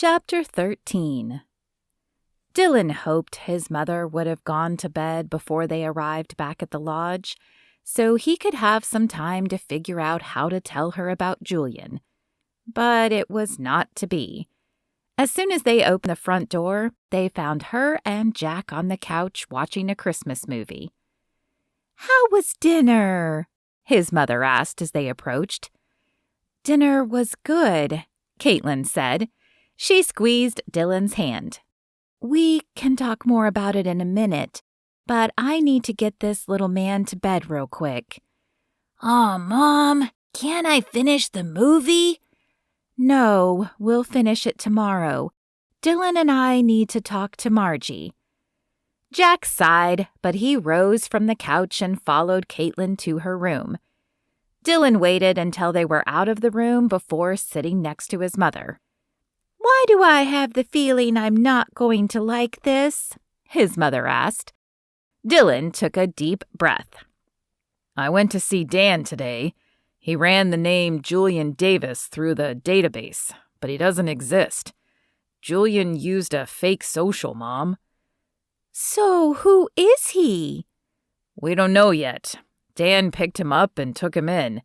Chapter-13. Dillon hoped his mother would have gone to bed before they arrived back at the lodge, so he could have some time to figure out how to tell her about Julian. But it was not to be. As soon as they opened the front door, they found her and Jack on the couch watching a Christmas movie. "How was dinner?" his mother asked as they approached. "Dinner was good," Kaitlyn said. She squeezed Dillon's hand. "We can talk more about it in a minute, but I need to get this little man to bed real quick." "Aw, Mom, can't I finish the movie?" "No, we'll finish it tomorrow. Dillon and I need to talk to Margie." Jack sighed, but he rose from the couch and followed Kaitlyn to her room. Dillon waited until they were out of the room before sitting next to his mother. "Why do I have the feeling I'm not going to like this?" his mother asked. Dillon took a deep breath. "I went to see Dan today. He ran the name Julian Davis through the database, but he doesn't exist. Julian used a fake social, Mom." "So who is he?" "We don't know yet. Dan picked him up and took him in.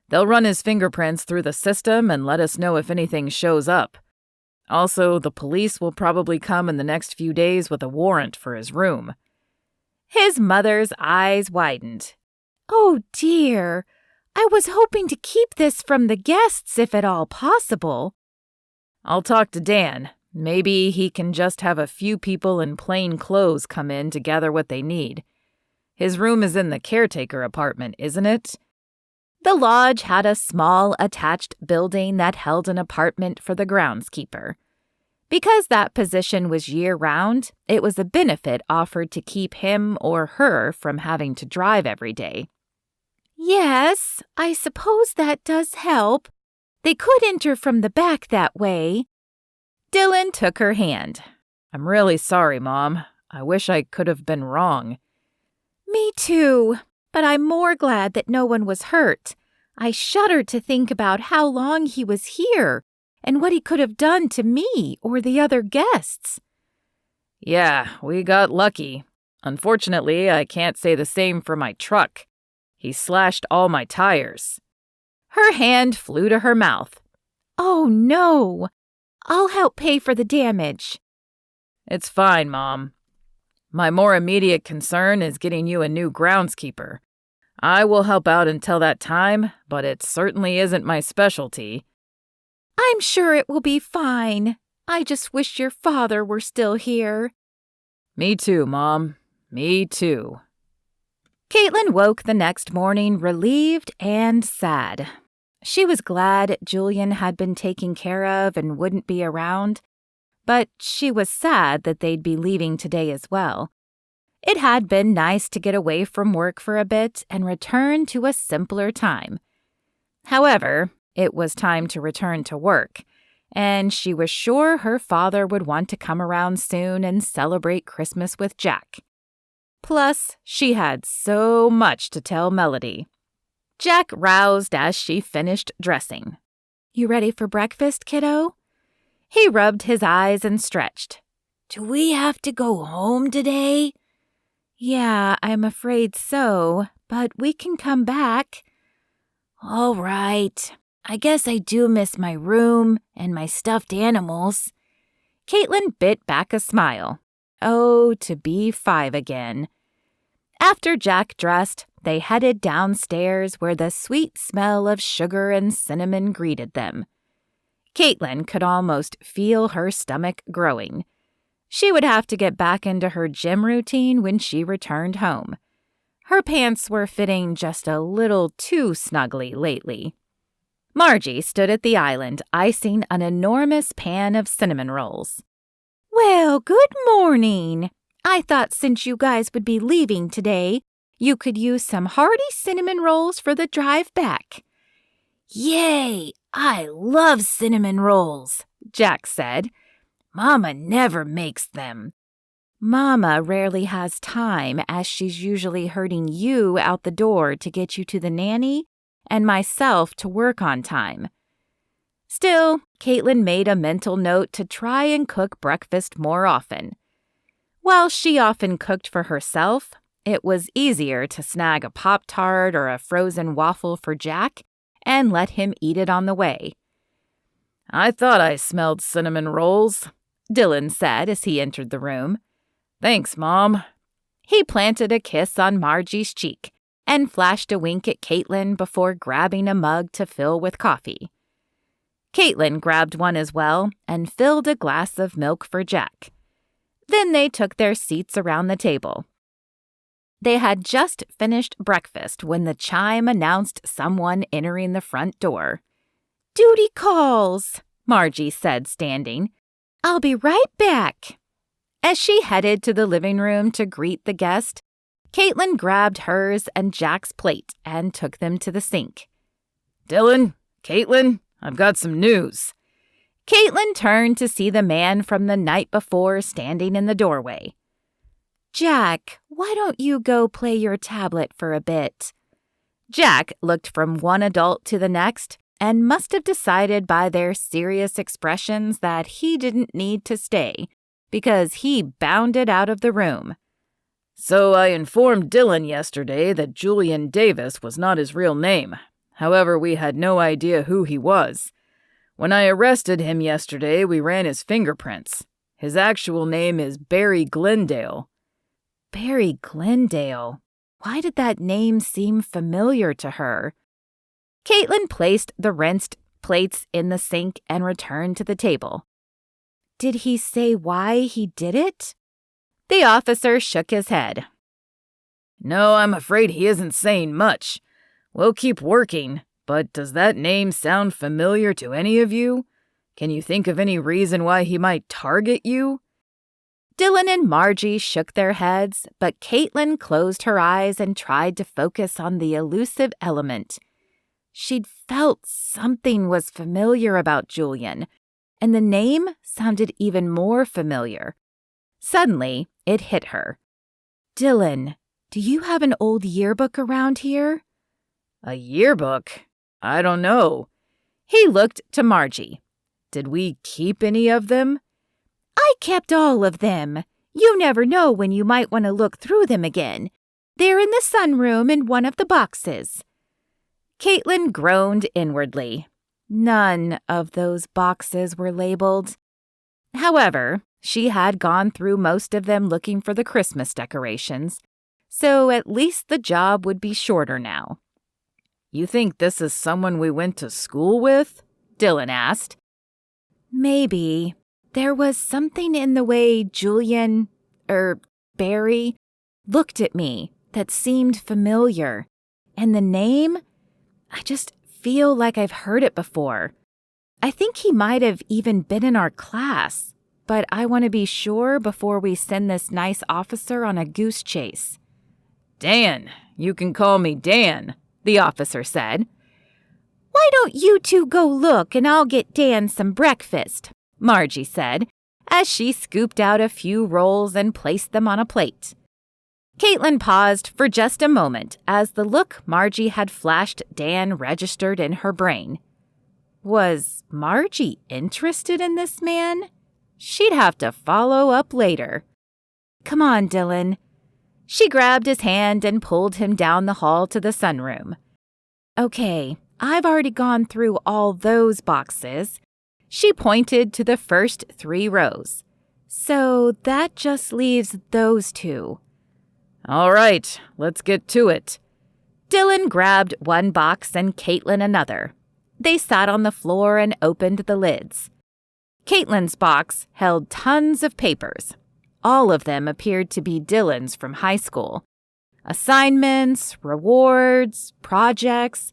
They'll run his fingerprints through the system and let us know if anything shows up. Also, the police will probably come in the next few days with a warrant for his room." His mother's eyes widened. "Oh, dear. I was hoping to keep this from the guests if at all possible." "I'll talk to Dan. Maybe he can just have a few people in plain clothes come in to gather what they need. His room is in the caretaker apartment, isn't it?" The lodge had a small attached building that held an apartment for the groundskeeper. Because that position was year-round, it was a benefit offered to keep him or her from having to drive every day. "Yes, I suppose that does help. They could enter from the back that way." Dillon took her hand. "I'm really sorry, Mom. I wish I could have been wrong." "Me too, but I'm more glad that no one was hurt. I shudder to think about how long he was here and what he could have done to me or the other guests." "Yeah, we got lucky. Unfortunately, I can't say the same for my truck. He slashed all my tires." Her hand flew to her mouth. "Oh, no. I'll help pay for the damage." "It's fine, Mom. My more immediate concern is getting you a new groundskeeper. I will help out until that time, but it certainly isn't my specialty." "I'm sure it will be fine. I just wish your father were still here." "Me too, Mom. Me too." Kaitlyn woke the next morning relieved and sad. She was glad Julian had been taken care of and wouldn't be around, but she was sad that they'd be leaving today as well. It had been nice to get away from work for a bit and return to a simpler time. However, it was time to return to work, and she was sure her father would want to come around soon and celebrate Christmas with Jack. Plus, she had so much to tell Melody. Jack roused as she finished dressing. "You ready for breakfast, kiddo?" He rubbed his eyes and stretched. "Do we have to go home today?" "Yeah, I'm afraid so, but we can come back." "All right. I guess I do miss my room and my stuffed animals." Kaitlyn bit back a smile. Oh, to be 5 again. After Jack dressed, they headed downstairs where the sweet smell of sugar and cinnamon greeted them. Kaitlyn could almost feel her stomach growing. She would have to get back into her gym routine when she returned home. Her pants were fitting just a little too snugly lately. Margie stood at the island, icing an enormous pan of cinnamon rolls. "Well, good morning. I thought since you guys would be leaving today, you could use some hearty cinnamon rolls for the drive back." "Yay! I love cinnamon rolls," Jack said. "Mama never makes them." "Mama rarely has time, as she's usually herding you out the door to get you to the nanny and myself to work on time." Still, Kaitlyn made a mental note to try and cook breakfast more often. While she often cooked for herself, it was easier to snag a Pop-Tart or a frozen waffle for Jack and let him eat it on the way. "I thought I smelled cinnamon rolls," Dillon said as he entered the room. "Thanks, Mom." He planted a kiss on Margie's cheek and flashed a wink at Kaitlyn before grabbing a mug to fill with coffee. Kaitlyn grabbed one as well and filled a glass of milk for Jack. Then they took their seats around the table. They had just finished breakfast when the chime announced someone entering the front door. "Duty calls," Margie said, standing. "I'll be right back." As she headed to the living room to greet the guest, Kaitlyn grabbed hers and Jack's plate and took them to the sink. "Dillon, Kaitlyn, I've got some news." Kaitlyn turned to see the man from the night before standing in the doorway. "Jack, why don't you go play your tablet for a bit?" Jack looked from one adult to the next and must have decided by their serious expressions that he didn't need to stay, because he bounded out of the room. "So I informed Dillon yesterday that Julian Davis was not his real name. However, we had no idea who he was. When I arrested him yesterday, we ran his fingerprints. His actual name is Barry Glendale." Barry Glendale. Why did that name seem familiar to her? Kaitlyn placed the rinsed plates in the sink and returned to the table. Did he say why he did it? The officer shook his head. "No, I'm afraid he isn't saying much. We'll keep working, but does that name sound familiar to any of you? Can you think of any reason why he might target you?" Dillon and Margie shook their heads, but Kaitlyn closed her eyes and tried to focus on the elusive element. She'd felt something was familiar about Julian, and the name sounded even more familiar. Suddenly, it hit her. "Dillon, do you have an old yearbook around here?" "A yearbook? I don't know." He looked to Margie. "Did we keep any of them?" "I kept all of them. You never know when you might want to look through them again. They're in the sunroom in one of the boxes." Kaitlyn groaned inwardly. None of those boxes were labeled. However, she had gone through most of them looking for the Christmas decorations, so at least the job would be shorter now. "You think this is someone we went to school with?" Dillon asked. Maybe. There was something in the way Barry, looked at me that seemed familiar. And the name? I just feel like I've heard it before. I think he might have even been in our class, but I want to be sure before we send this nice officer on a goose chase. "Dan, you can call me Dan," the officer said. "Why don't you two go look and I'll get Dan some breakfast?" Margie said, as she scooped out a few rolls and placed them on a plate. Kaitlyn paused for just a moment as the look Margie had flashed Dan registered in her brain. Was Margie interested in this man? She'd have to follow up later. "Come on, Dillon." She grabbed his hand and pulled him down the hall to the sunroom. "Okay, I've already gone through all those boxes." She pointed to the first 3 rows. "So that just leaves those 2. "All right, let's get to it." Dillon grabbed one box and Kaitlyn another. They sat on the floor and opened the lids. Kaitlyn's box held tons of papers. All of them appeared to be Dillon's from high school. Assignments, rewards, projects.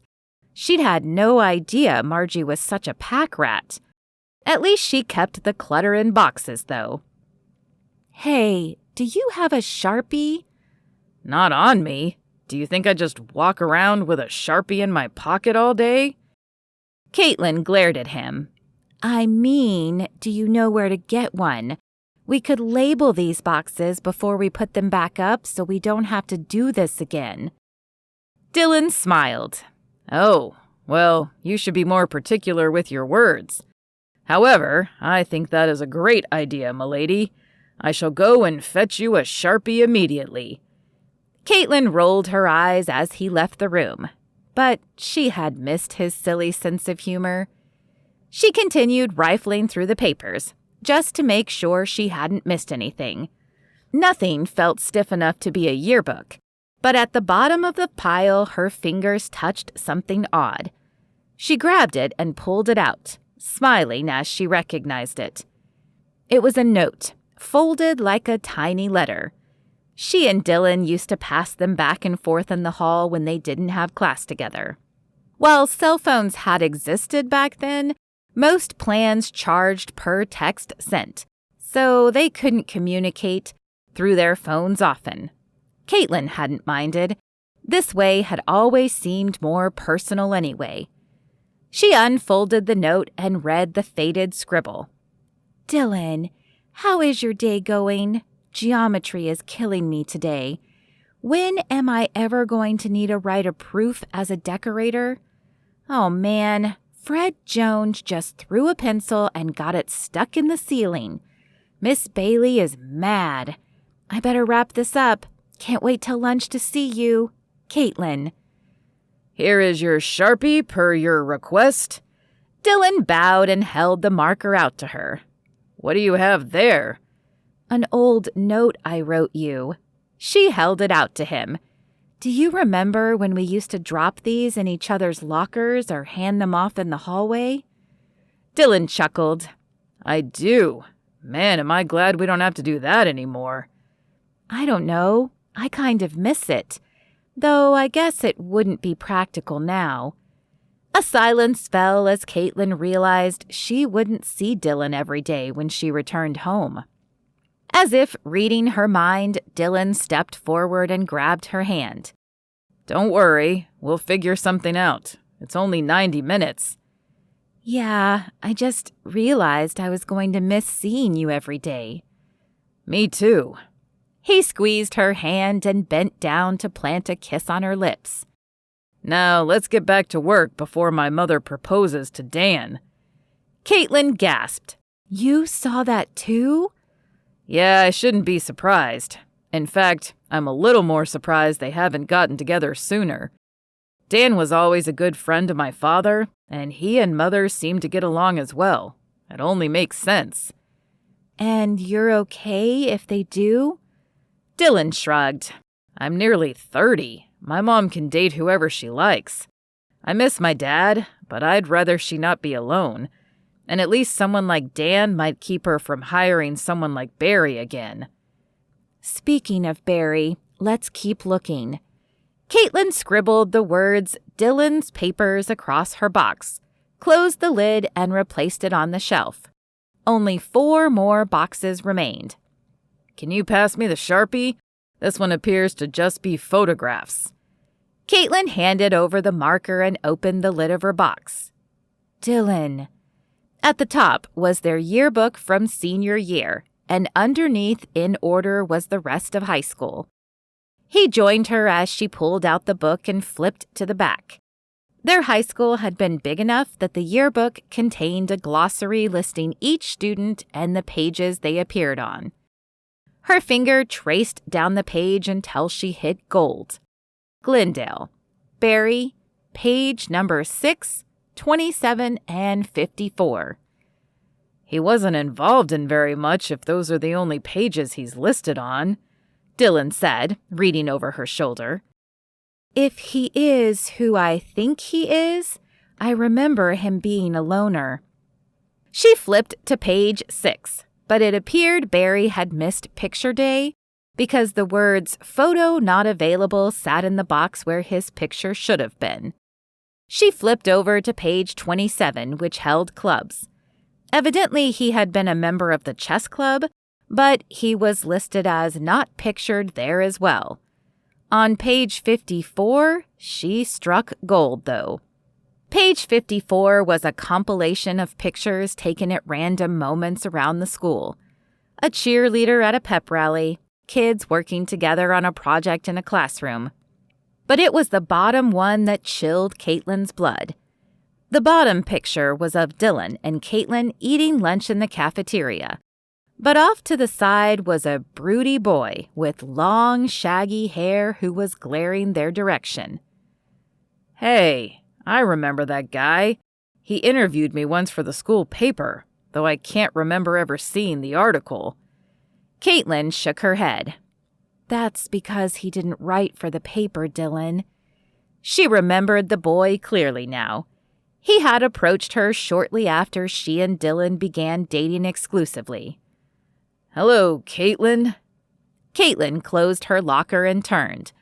She'd had no idea Margie was such a pack rat. At least she kept the clutter in boxes, though. "Hey, do you have a Sharpie?" "Not on me. Do you think I just walk around with a Sharpie in my pocket all day?" Kaitlyn glared at him. "I mean, do you know where to get one? We could label these boxes before we put them back up so we don't have to do this again." Dillon smiled. "Oh, Well, you should be more particular with your words. However, I think that is a great idea, milady. I shall go and fetch you a Sharpie immediately." Kaitlyn rolled her eyes as he left the room, but she had missed his silly sense of humor. She continued rifling through the papers, just to make sure she hadn't missed anything. Nothing felt stiff enough to be a yearbook, but at the bottom of the pile her fingers touched something odd. She grabbed it and pulled it out, smiling as she recognized it. It was a note, folded like a tiny letter. She and Dillon used to pass them back and forth in the hall when they didn't have class together. While cell phones had existed back then, most plans charged per text sent, so they couldn't communicate through their phones often. Kaitlyn hadn't minded. This way had always seemed more personal anyway. She unfolded the note and read the faded scribble. "Dillon, how is your day going? Geometry is killing me today. When am I ever going to need to write a proof as a decorator? Oh man, Fred Jones just threw a pencil and got it stuck in the ceiling. Miss Bailey is mad. I better wrap this up. Can't wait till lunch to see you. Kaitlyn." "Here is your Sharpie per your request." Dillon bowed and held the marker out to her. "What do you have there?" "An old note I wrote you." She held it out to him. "Do you remember when we used to drop these in each other's lockers or hand them off in the hallway?" Dillon chuckled. "I do. Man, am I glad we don't have to do that anymore." "I don't know. I kind of miss it. Though I guess it wouldn't be practical now." A silence fell as Kaitlyn realized she wouldn't see Dillon every day when she returned home. As if reading her mind, Dillon stepped forward and grabbed her hand. "Don't worry, we'll figure something out. It's only 90 minutes. "Yeah, I just realized I was going to miss seeing you every day." "Me too." He squeezed her hand and bent down to plant a kiss on her lips. "Now, let's get back to work before my mother proposes to Dan." Kaitlyn gasped. "You saw that too?" "Yeah, I shouldn't be surprised. In fact, I'm a little more surprised they haven't gotten together sooner. Dan was always a good friend to my father, and he and Mother seem to get along as well. It only makes sense." "And you're okay if they do?" Dillon shrugged. "I'm nearly 30. My mom can date whoever she likes. I miss my dad, but I'd rather she not be alone. And at least someone like Dan might keep her from hiring someone like Barry again." "Speaking of Barry, let's keep looking." Kaitlyn scribbled the words Dillon's papers across her box, closed the lid, and replaced it on the shelf. Only 4 more boxes remained. "Can you pass me the Sharpie? This one appears to just be photographs." Kaitlyn handed over the marker and opened the lid of her box. "Dillon." At the top was their yearbook from senior year, and underneath in order was the rest of high school. He joined her as she pulled out the book and flipped to the back. Their high school had been big enough that the yearbook contained a glossary listing each student and the pages they appeared on. Her finger traced down the page until she hit gold. Glendale, Barry, page number 6, 27, and 54. "He wasn't involved in very much if those are the only pages he's listed on," Dillon said, reading over her shoulder. "If he is who I think he is, I remember him being a loner." She flipped to page 6, but it appeared Barry had missed picture day because the words "photo not available" sat in the box where his picture should have been. She flipped over to page 27, which held clubs. Evidently, he had been a member of the chess club, but he was listed as not pictured there as well. On page 54, she struck gold, though. Page 54 was a compilation of pictures taken at random moments around the school. A cheerleader at a pep rally, kids working together on a project in a classroom. But it was the bottom one that chilled Kaitlyn's blood. The bottom picture was of Dillon and Kaitlyn eating lunch in the cafeteria. But off to the side was a broody boy with long, shaggy hair who was glaring their direction. Hey, I remember that guy. He interviewed me once for the school paper, though I can't remember ever seeing the article. Kaitlyn shook her head. That's because he didn't write for the paper, Dillon. She remembered the boy clearly now. He had approached her shortly after she and Dillon began dating exclusively. Hello, Kaitlyn. Kaitlyn closed her locker and turned.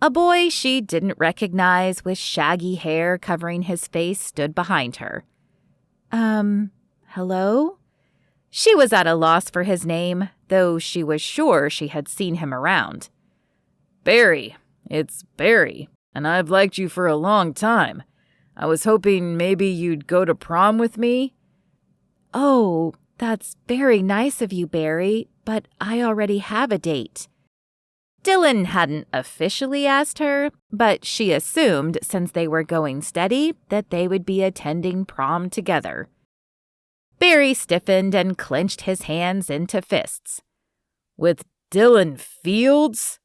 A boy she didn't recognize with shaggy hair covering his face stood behind her. Hello? She was at a loss for his name, though she was sure she had seen him around. Barry. It's Barry, and I've liked you for a long time. I was hoping maybe you'd go to prom with me. Oh, that's very nice of you, Barry, but I already have a date. Dillon hadn't officially asked her, but she assumed since they were going steady that they would be attending prom together. Barry stiffened and clenched his hands into fists. With Dillon Fields?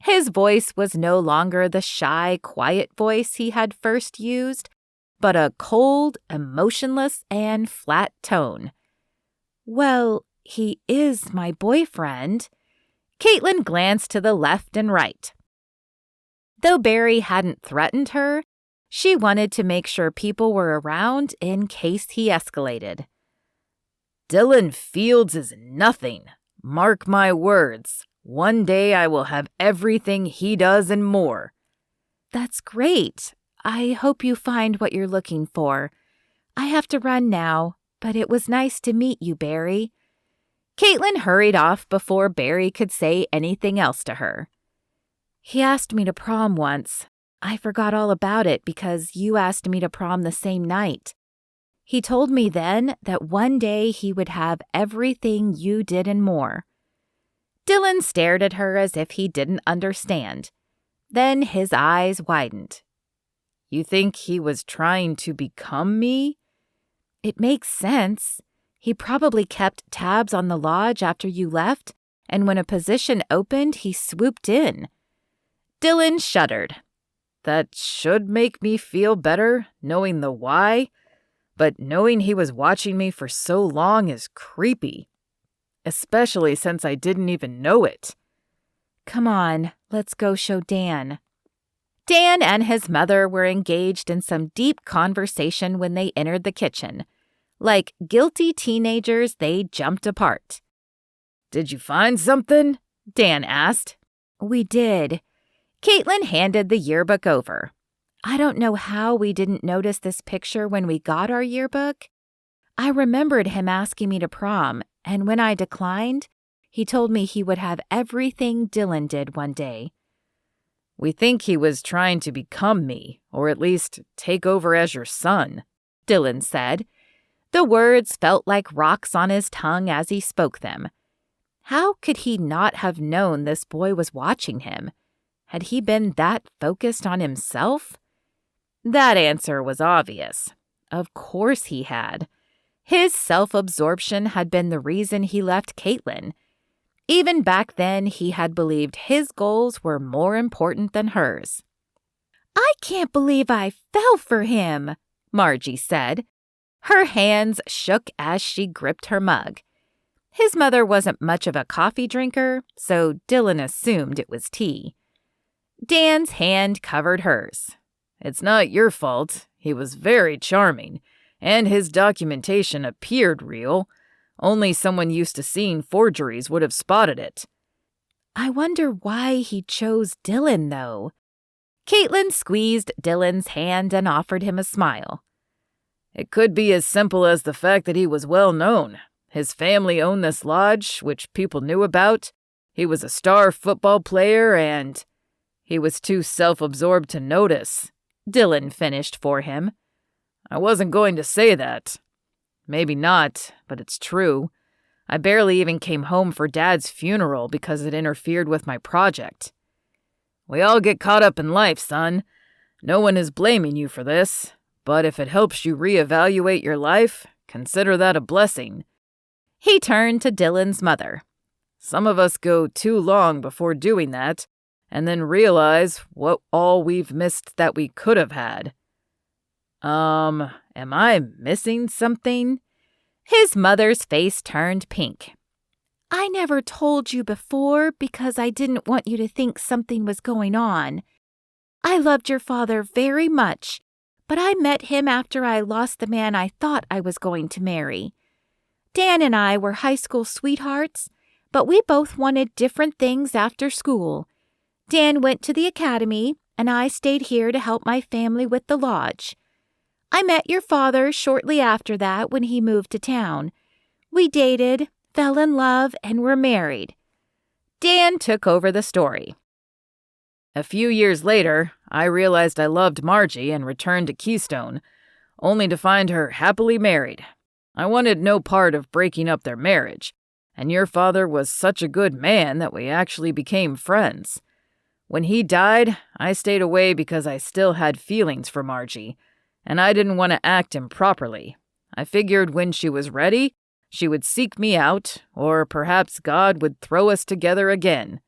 His voice was no longer the shy, quiet voice he had first used, but a cold, emotionless, and flat tone. Well, he is my boyfriend. Kaitlyn glanced to the left and right. Though Barry hadn't threatened her, she wanted to make sure people were around in case he escalated. Dillon Fields is nothing. Mark my words. One day I will have everything he does and more. That's great. I hope you find what you're looking for. I have to run now, but it was nice to meet you, Barry. Kaitlyn hurried off before Barry could say anything else to her. He asked me to prom once. I forgot all about it because you asked me to prom the same night. He told me then that one day he would have everything you did and more. Dillon stared at her as if he didn't understand. Then his eyes widened. You think he was trying to become me? It makes sense. He probably kept tabs on the lodge after you left, and when a position opened, he swooped in. Dillon shuddered. That should make me feel better, knowing the why, but knowing he was watching me for so long is creepy. Especially since I didn't even know it. Come on, let's go show Dan. Dan and his mother were engaged in some deep conversation when they entered the kitchen. Like guilty teenagers, they jumped apart. Did you find something? Dan asked. We did. Kaitlyn handed the yearbook over. I don't know how we didn't notice this picture when we got our yearbook. I remembered him asking me to prom, and when I declined, he told me he would have everything Dillon did one day. We think he was trying to become me, or at least take over as your son, Dillon said. The words felt like rocks on his tongue as he spoke them. How could he not have known this boy was watching him? Had he been that focused on himself? That answer was obvious. Of course he had. His self-absorption had been the reason he left Kaitlyn. Even back then, he had believed his goals were more important than hers. I can't believe I fell for him, Margie said. Her hands shook as she gripped her mug. His mother wasn't much of a coffee drinker, so Dillon assumed it was tea. Dan's hand covered hers. It's not your fault. He was very charming, and his documentation appeared real. Only someone used to seeing forgeries would have spotted it. I wonder why he chose Dillon, though. Kaitlyn squeezed Dillon's hand and offered him a smile. It could be as simple as the fact that he was well known. His family owned this lodge, which people knew about. He was a star football player, and he was too self-absorbed to notice. Dillon finished for him. I wasn't going to say that. Maybe not, but it's true. I barely even came home for Dad's funeral because it interfered with my project. We all get caught up in life, son. No one is blaming you for this, But if it helps you reevaluate your life, consider that a blessing. He turned to Dillon's mother. Some of us go too long before doing that, and then realize what all we've missed that we could have had. Am I missing something? His mother's face turned pink. I never told you before because I didn't want you to think something was going on. I loved your father very much, but I met him after I lost the man I thought I was going to marry. Dan and I were high school sweethearts, but we both wanted different things after school. Dan went to the academy, and I stayed here to help my family with the lodge. I met your father shortly after that when he moved to town. We dated, fell in love, and were married. Dan took over the story. A few years later, I realized I loved Margie and returned to Keystone, only to find her happily married. I wanted no part of breaking up their marriage, and your father was such a good man that we actually became friends. When he died, I stayed away because I still had feelings for Margie, and I didn't want to act improperly. I figured when she was ready, she would seek me out, or perhaps God would throw us together again.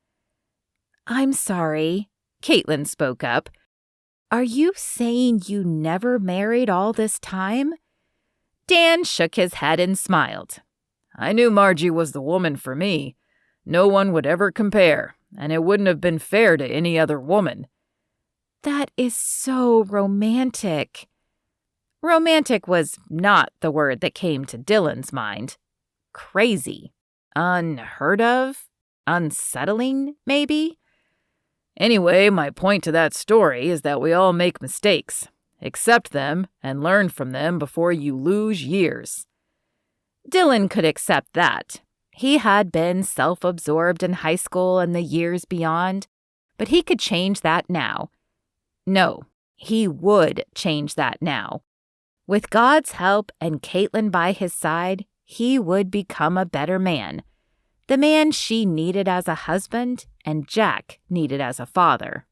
I'm sorry, Kaitlyn spoke up. Are you saying you never married all this time? Dan shook his head and smiled. I knew Margie was the woman for me. No one would ever compare, and it wouldn't have been fair to any other woman. That is so romantic. Romantic was not the word that came to Dillon's mind. Crazy. Unheard of? Unsettling, maybe? Anyway, my point to that story is that we all make mistakes. Accept them and learn from them before you lose years. Dillon could accept that. He had been self-absorbed in high school and the years beyond, but he could change that now. No, he would change that now. With God's help and Kaitlyn by his side, he would become a better man. The man she needed as a husband and Jack needed as a father.